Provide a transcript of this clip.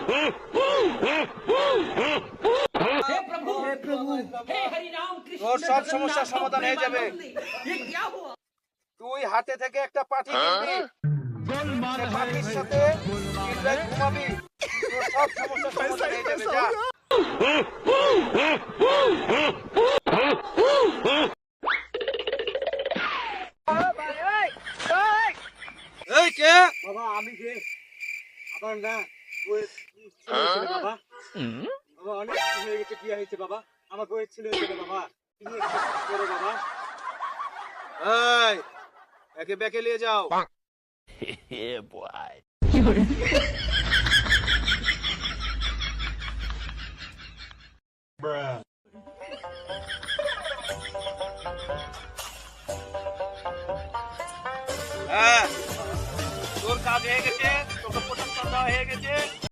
हे प्रभु हे हरि राम कृष्ण তোর সব সমস্যার সমাধান হয়ে যাবে। ये क्या हुआ? তুই হাতে থেকে একটা পাঠি কিনবি, সে পাঠির সাথে নির্ভয়ে ঘুমাবি, তোর সব সমস্যার সমাধান হয়ে যাবে। যা। এই কে? বাবা আমি যে আবার না বইয়ের ছেলে হয়েছে বাবা। বাবা অনেক দিন হয়ে গেছে বিয়ে হয়েছে বাবা, আমার বইয়ের ছেলে হয়েছে বাবা। তুমি একটু করো বাবা। এই একে বেঁকে নিয়ে যাও। Yeah, boy.